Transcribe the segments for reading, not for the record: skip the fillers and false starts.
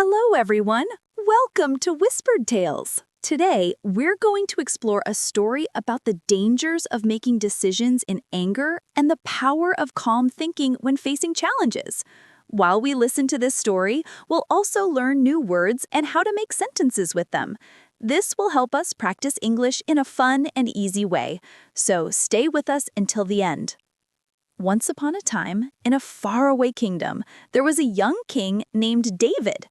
Hello, everyone. Welcome to Whispered Tales. Today, we're going to explore a story about the dangers of making decisions in anger and the power of calm thinking when facing challenges. While we listen to this story, we'll also learn new words and how to make sentences with them. This will help us practice English in a fun and easy way. So stay with us until the end. Once upon a time, in a faraway kingdom, there was a young king named David.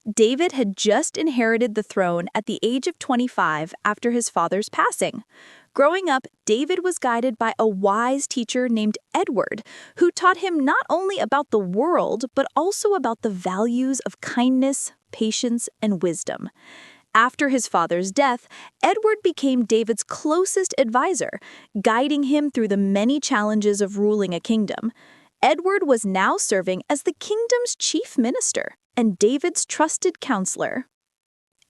David had just inherited the throne at the age of 25 after his father's passing. Growing up, David was guided by a wise teacher named Edward, who taught him not only about the world, but also about the values of kindness, patience, and wisdom. After his father's death, Edward became David's closest advisor, guiding him through the many challenges of ruling a kingdom. Edward was now serving as the kingdom's chief minister and David's trusted counselor.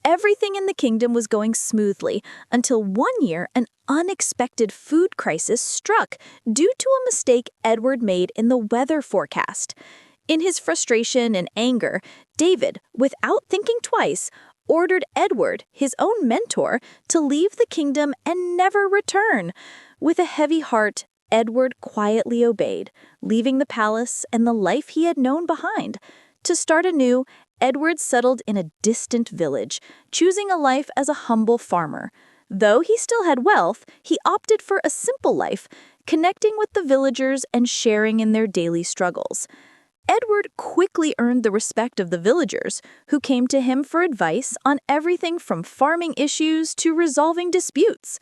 Everything in the kingdom was going smoothly until one year an unexpected food crisis struck due to a mistake Edward made in the weather forecast. In his frustration and anger, David, without thinking twice, ordered Edward, his own mentor, to leave the kingdom and never return. With a heavy heart, Edward quietly obeyed, leaving the palace and the life he had known behind. To start anew, Edward settled in a distant village, choosing a life as a humble farmer. Though he still had wealth, he opted for a simple life, connecting with the villagers and sharing in their daily struggles. Edward quickly earned the respect of the villagers, who came to him for advice on everything from farming issues to resolving disputes.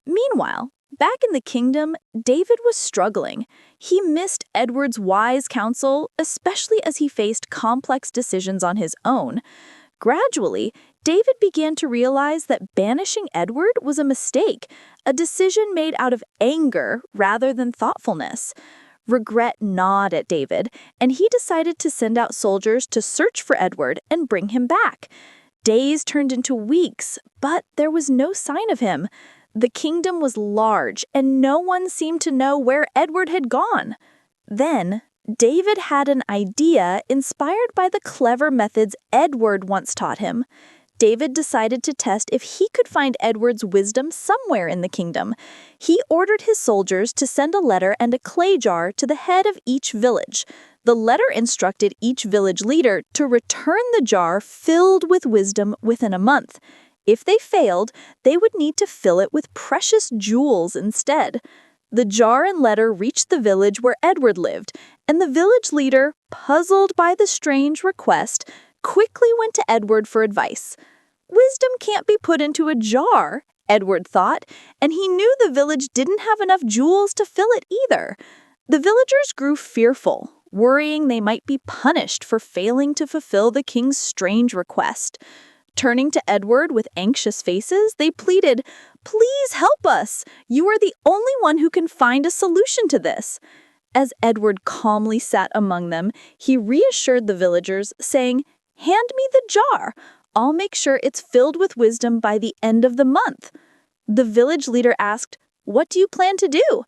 Meanwhile, back in the kingdom, David was struggling. He missed Edward's wise counsel, especially as he faced complex decisions on his own. Gradually, David began to realize that banishing Edward was a mistake, a decision made out of anger rather than thoughtfulness. Regret gnawed at David, and he decided to send out soldiers to search for Edward and bring him back. Days turned into weeks, but there was no sign of him. The kingdom was large, and no one seemed to know where Edward had gone. Then, David had an idea inspired by the clever methods Edward once taught him. David decided to test if he could find Edward's wisdom somewhere in the kingdom. He ordered his soldiers to send a letter and a clay jar to the head of each village. The letter instructed each village leader to return the jar filled with wisdom within a month. If they failed, they would need to fill it with precious jewels instead. The jar and letter reached the village where Edward lived, and the village leader, puzzled by the strange request, quickly went to Edward for advice. Wisdom can't be put into a jar, Edward thought, and he knew the village didn't have enough jewels to fill it either. The villagers grew fearful, worrying they might be punished for failing to fulfill the king's strange request. Turning to Edward with anxious faces, they pleaded, "Please help us! You are the only one who can find a solution to this." As Edward calmly sat among them, he reassured the villagers, saying, "Hand me the jar. I'll make sure it's filled with wisdom by the end of the month." The village leader asked, "What do you plan to do?"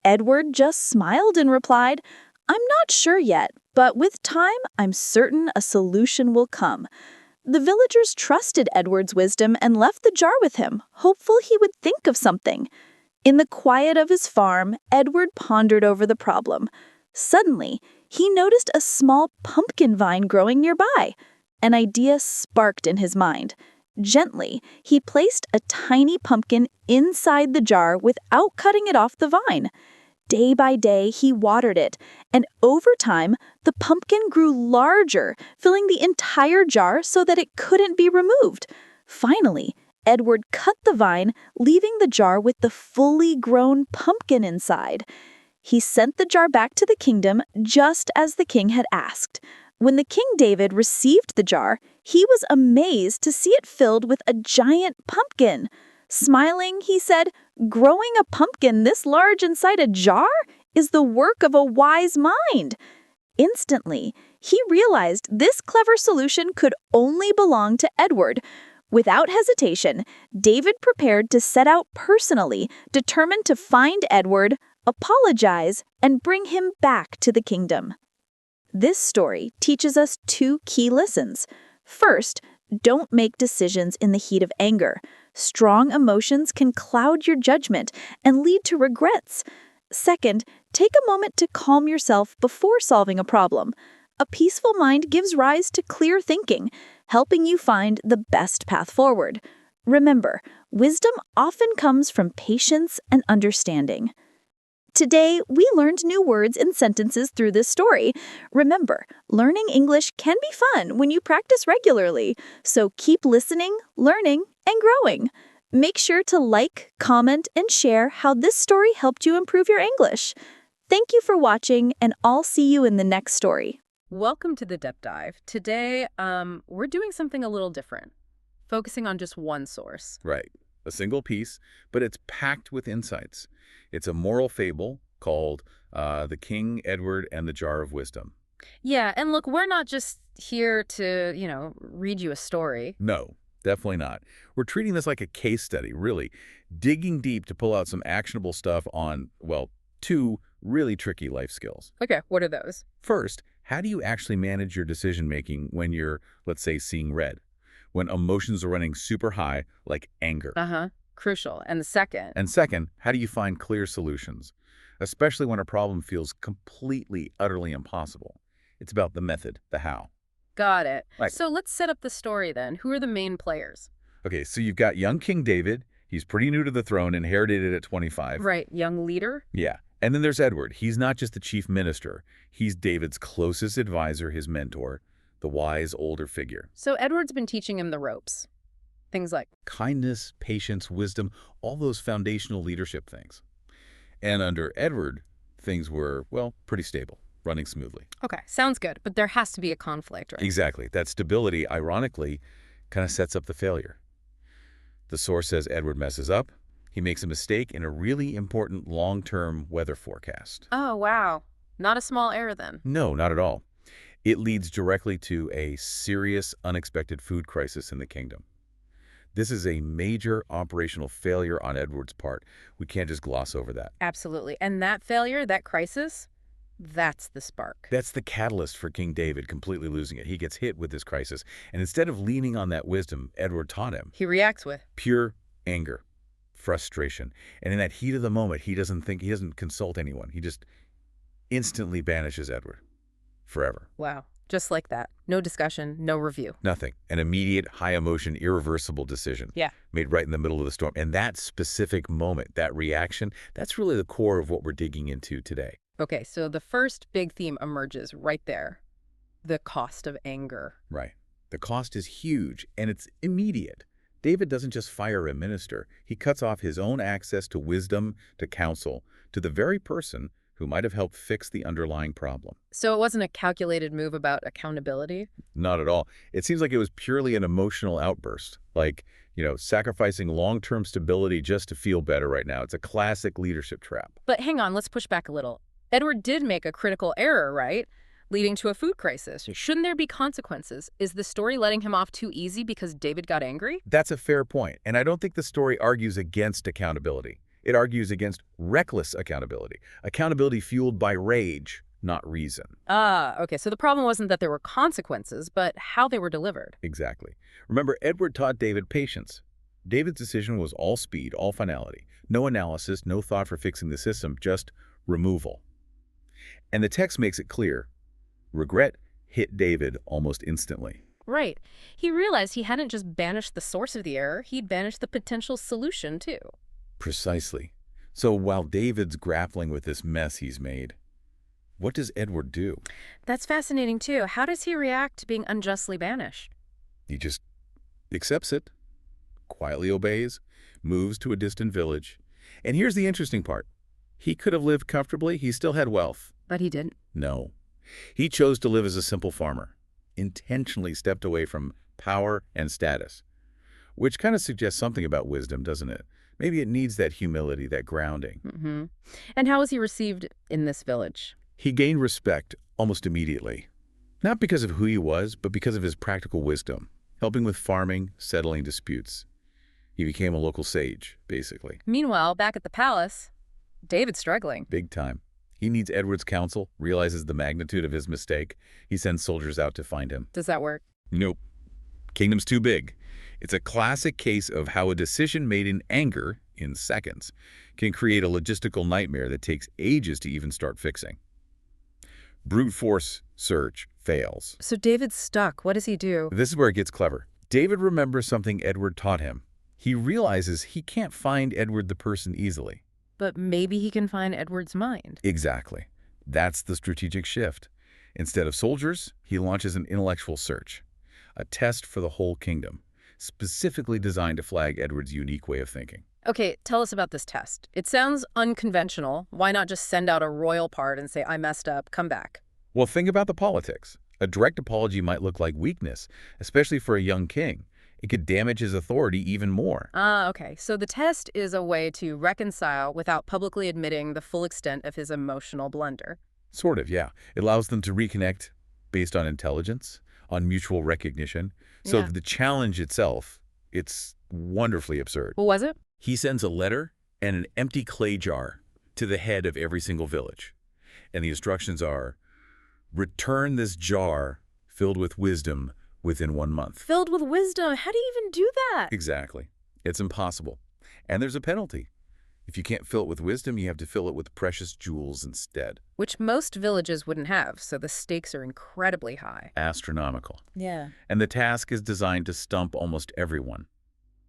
Edward just smiled and replied, "I'm not sure yet, but with time, I'm certain a solution will come." The villagers trusted Edward's wisdom and left the jar with him, hopeful he would think of something. In the quiet of his farm, Edward pondered over the problem. Suddenly, he noticed a small pumpkin vine growing nearby. An idea sparked in his mind. Gently, he placed a tiny pumpkin inside the jar without cutting it off the vine. Day by day, he watered it, and over time, the pumpkin grew larger, filling the entire jar so that it couldn't be removed. Finally, Edward cut the vine, leaving the jar with the fully grown pumpkin inside. He sent the jar back to the kingdom just as the king had asked. When the King David received the jar, he was amazed to see it filled with a giant pumpkin. Smiling, he said, "Growing a pumpkin this large inside a jar is the work of a wise mind." Instantly, he realized this clever solution could only belong to Edward. Without hesitation, David prepared to set out personally, determined to find Edward, apologize, and bring him back to the kingdom. This story teaches us two key lessons. First, don't make decisions in the heat of anger. Strong emotions can cloud your judgment and lead to regrets. Second, take a moment to calm yourself before solving a problem. A peaceful mind gives rise to clear thinking, helping you find the best path forward. Remember, wisdom often comes from patience and understanding. Today, we learned new words and sentences through this story. Remember, learning English can be fun when you practice regularly, so keep listening, learning, and growing. Make sure to like, comment, and share how this story helped you improve your English. Thank you for watching, and I'll see you in the next story. Welcome to the Depth Dive. Today, we're doing something a little different, focusing on just one source. Right. A single piece, but it's packed with insights. It's a moral fable called The King, Edward, and the Jar of Wisdom. Yeah, and look, we're not just here to, read you a story. No, definitely not. We're treating this like a case study, really, digging deep to pull out some actionable stuff on, well, two really tricky life skills. Okay, what are those? First, how do you actually manage your decision-making when you're, let's say, seeing red? When emotions are running super high, like anger. Crucial. And the second? And second, how do you find clear solutions, especially when a problem feels completely, utterly impossible? It's about the method, the how. Got it. Right. So let's set up the story then. Who are the main players? Okay, so you've got young King David. He's pretty new to the throne, inherited it at 25. Right, young leader? Yeah. And then there's Edward. He's not just the chief minister. He's David's closest advisor, his mentor, the wise older figure. So Edward's been teaching him the ropes. Things like Kindness, patience, wisdom, all those foundational leadership things. And under Edward, things were, well, pretty stable, running smoothly. Okay, sounds good, but there has to be a conflict, right? Exactly. That stability, ironically, kind of sets up the failure. The source says Edward messes up. He makes a mistake in a really important long-term weather forecast. Oh, wow. Not a small error then. No, not at all. It leads directly to a serious, unexpected food crisis in the kingdom. This is a major operational failure on Edward's part. We can't just gloss over that. Absolutely. And that failure, that crisis, that's the spark. That's the catalyst for King David completely losing it. He gets hit with this crisis, and instead of leaning on that wisdom Edward taught him, He reacts with pure anger, frustration. And in that heat of the moment, he doesn't consult anyone. He just instantly banishes Edward forever. wow. Just like that. No discussion, no review. Nothing. An immediate, high-emotion, irreversible decision. Yeah. Made right in the middle of the storm. And that specific moment, that reaction, that's really the core of what we're digging into today. Okay, so the first big theme emerges right there. The cost of anger. Right. The cost is huge, and it's immediate. David doesn't just fire a minister. He cuts off his own access to wisdom, to counsel, to the very person who might have helped fix the underlying problem. So it wasn't a calculated move about accountability? Not at all. It seems like it was purely an emotional outburst, like, sacrificing long-term stability just to feel better right now. It's a classic leadership trap. But hang on, let's push back a little. Edward did make a critical error, right? Leading to a food crisis. Shouldn't there be consequences? Is the story letting him off too easy because David got angry? That's a fair point, and I don't think the story argues against accountability. It argues against reckless accountability, accountability fueled by rage, not reason. Okay, so the problem wasn't that there were consequences, but how they were delivered. Exactly. Remember, Edward taught David patience. David's decision was all speed, all finality. No analysis, no thought for fixing the system, just removal. And the text makes it clear. Regret hit David almost instantly. Right. He realized he hadn't just banished the source of the error, he'd banished the potential solution, too. Precisely. So while David's grappling with this mess he's made, what does Edward do? That's fascinating, too. How does he react to being unjustly banished? He just accepts it, quietly obeys, moves to a distant village. And here's the interesting part. He could have lived comfortably. He still had wealth. But he didn't. No. He chose to live as a simple farmer, intentionally stepped away from power and status, which kind of suggests something about wisdom, doesn't it? Maybe it needs that humility, that grounding. And how was he received in this village? He gained respect almost immediately, not because of who he was, but because of his practical wisdom, helping with farming, settling disputes. He became a local sage, basically. Meanwhile, back at the palace, David's struggling. Big time. He needs Edward's counsel, realizes the magnitude of his mistake. He sends soldiers out to find him. Does that work? Nope. Kingdom's too big. It's a classic case of how a decision made in anger, in seconds, can create a logistical nightmare that takes ages to even start fixing. Brute force search fails. So David's stuck. What does he do? This is where it gets clever. David remembers something Edward taught him. He realizes he can't find Edward the person easily. But maybe he can find Edward's mind. Exactly. That's the strategic shift. Instead of soldiers, he launches an intellectual search, a test for the whole kingdom, specifically designed to flag Edward's unique way of thinking. Okay, tell us about this test. It sounds unconventional. Why not just send out a royal pard and say, I messed up, come back? Well, think about the politics. A direct apology might look like weakness, especially for a young king. It could damage his authority even more. Okay. So the test is a way to reconcile without publicly admitting the full extent of his emotional blunder. Sort of, yeah. It allows them to reconnect based on intelligence, on mutual recognition. So Yeah. the challenge itself, it's wonderfully absurd. What was it? He sends a letter and an empty clay jar to the head of every single village. And the instructions are, return this jar filled with wisdom within 1 month. Filled with wisdom. How do you even do that? Exactly. It's impossible. And there's a penalty. If you can't fill it with wisdom, you have to fill it with precious jewels instead. Which most villages wouldn't have, so the stakes are incredibly high. Astronomical. Yeah. And the task is designed to stump almost everyone.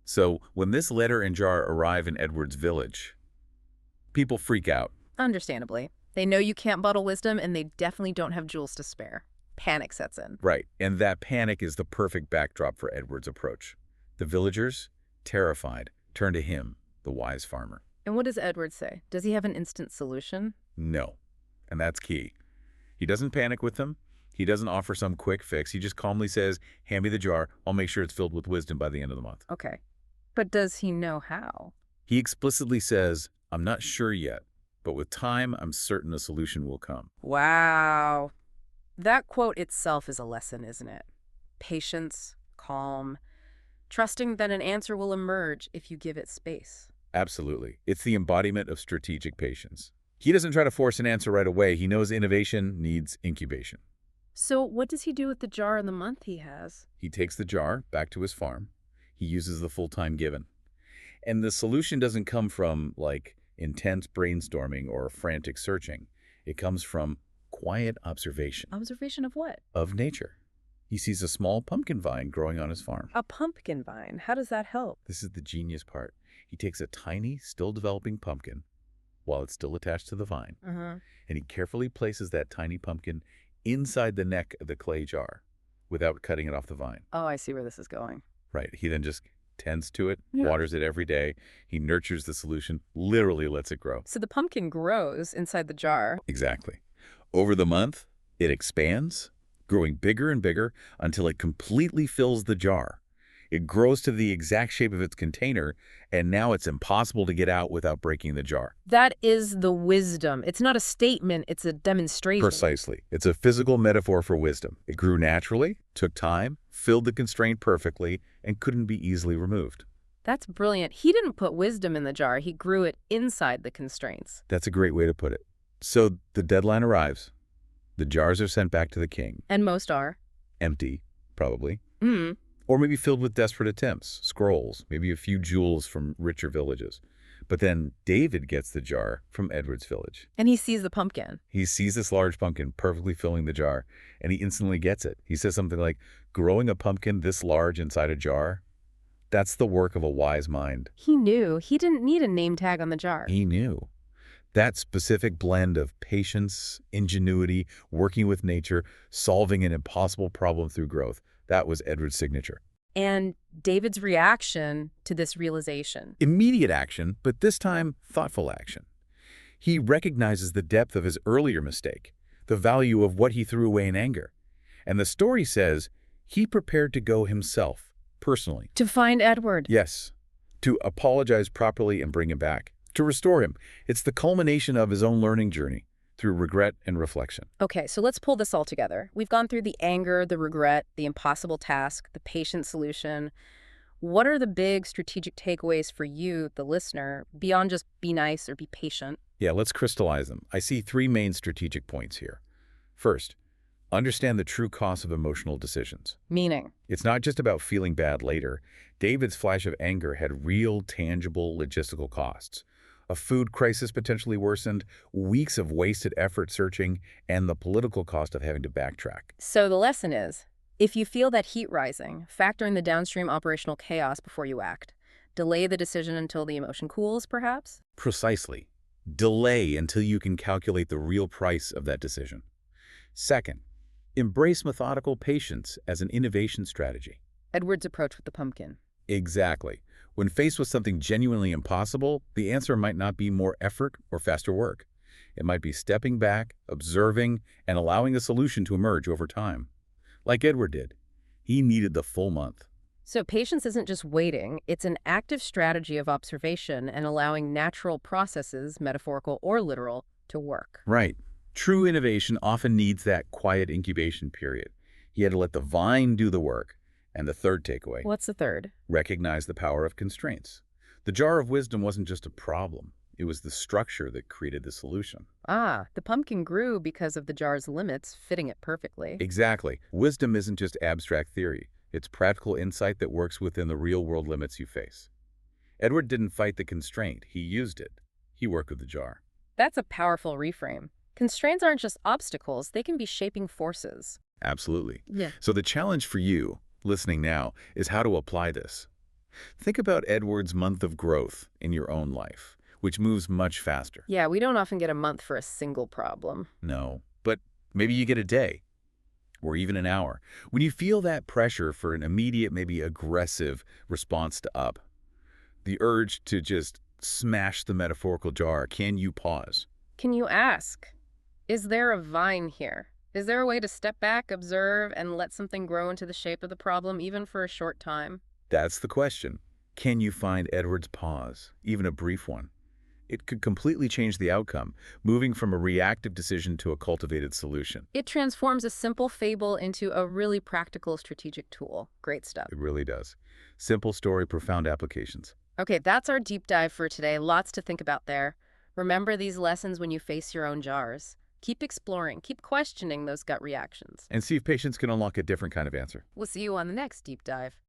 So when this letter and jar arrive in Edward's village, people freak out. Understandably. They know you can't bottle wisdom, and they definitely don't have jewels to spare. Panic sets in. Right, and that panic is the perfect backdrop for Edward's approach. The villagers, terrified, turn to him, the wise farmer. And what does Edward say? Does he have an instant solution? No, and that's key. He doesn't panic with them. He doesn't offer some quick fix. He just calmly says, hand me the jar. I'll make sure it's filled with wisdom by the end of the month. Okay. But does he know how? He explicitly says, I'm not sure yet, but with time, I'm certain a solution will come. Wow. That quote itself is a lesson, isn't it? Patience, calm, trusting that an answer will emerge if you give it space. Absolutely. It's the embodiment of strategic patience. He doesn't try to force an answer right away. He knows innovation needs incubation. So what does he do with the jar and the month he has? He takes the jar back to his farm. He uses the full time given. And the solution doesn't come from, like, intense brainstorming or frantic searching. It comes from quiet observation Observation of what? of nature. He sees a small pumpkin vine growing on his farm. A pumpkin vine. How does that help? This is the genius part. He takes a tiny, still developing pumpkin while it's still attached to the vine, Uh-huh. and he carefully places that tiny pumpkin inside the neck of the clay jar without cutting it off the vine. Oh, I see where this is going. Right. He then just tends to it, Yeah. waters it every day. He nurtures the solution, literally lets it grow. So the pumpkin grows inside the jar. Exactly. Over the month, it expands, growing bigger and bigger until it completely fills the jar. It grows to the exact shape of its container, and now it's impossible to get out without breaking the jar. That is the wisdom. It's not a statement, it's a demonstration. Precisely. It's a physical metaphor for wisdom. It grew naturally, took time, filled the constraint perfectly, and couldn't be easily removed. That's brilliant. He didn't put wisdom in the jar. He grew it inside the constraints. That's a great way to put it. So the deadline arrives. The jars are sent back to the king. And most are. Empty, probably. Mm. Or maybe filled with desperate attempts, scrolls, maybe a few jewels from richer villages. But then David gets the jar from Edward's village. And he sees the pumpkin. He sees this large pumpkin perfectly filling the jar, and he instantly gets it. He says something like, growing a pumpkin this large inside a jar, that's the work of a wise mind. He knew. He didn't need a name tag on the jar. He knew. That specific blend of patience, ingenuity, working with nature, solving an impossible problem through growth, that was Edward's signature. And David's reaction to this realization. Immediate action, but this time thoughtful action. He recognizes the depth of his earlier mistake, the value of what he threw away in anger. And the story says he prepared to go himself, personally. To find Edward. Yes, to apologize properly and bring him back, to restore him. It's the culmination of his own learning journey through regret and reflection. Okay, so let's pull this all together. We've gone through the anger, the regret, the impossible task, the patient solution. What are the big strategic takeaways for you, the listener, beyond just be nice or be patient? Yeah, let's crystallize them. I see three main strategic points here. First, Understand the true cost of emotional decisions. Meaning, It's not just about feeling bad later. David's flash of anger had real, tangible logistical costs. A food crisis potentially worsened, weeks of wasted effort searching, and the political cost of having to backtrack. so the lesson is, if you feel that heat rising, factor in the downstream operational chaos before you act. Delay the decision until the emotion cools, perhaps? Precisely. Delay until you can calculate the real price of that decision. Second, embrace methodical patience as an innovation strategy. Edward's approach with the pumpkin. Exactly. When faced with something genuinely impossible, the answer might not be more effort or faster work. It might be stepping back, observing, and allowing a solution to emerge over time. Like Edward did. He needed the full month. So patience isn't just waiting, it's an active strategy of observation and allowing natural processes, metaphorical or literal, to work. Right. True innovation often needs that quiet incubation period. He had to let the vine do the work. And the third takeaway, What's the third? recognize the power of constraints. The jar of wisdom wasn't just a problem. It was the structure that created the solution. Ah, the pumpkin grew because of the jar's limits, fitting it perfectly. Exactly. Wisdom isn't just abstract theory. It's practical insight that works within the real-world limits you face. Edward didn't fight the constraint. He used it. He worked with the jar. That's a powerful reframe. Constraints aren't just obstacles, they can be shaping forces. Absolutely. Yeah. So the challenge for you, listening now, is how to apply this. Think about Edward's month of growth in your own life, which moves much faster. Yeah, we don't often get a month for a single problem. No, but maybe you get a day or even an hour. When you feel that pressure for an immediate, maybe aggressive response to up, the urge to just smash the metaphorical jar, can you pause? Can you ask, is there a vine here? Is there a way to step back, observe, and let something grow into the shape of the problem, even for a short time? That's the question. Can you find Edward's pause, even a brief one? It could completely change the outcome, moving from a reactive decision to a cultivated solution. It transforms a simple fable into a really practical strategic tool. Great stuff. It really does. Simple story, profound applications. Okay, that's our deep dive for today. Lots to think about there. Remember these lessons when you face your own jars. Keep exploring, keep questioning those gut reactions. And see if patients can unlock a different kind of answer. We'll see you on the next deep dive.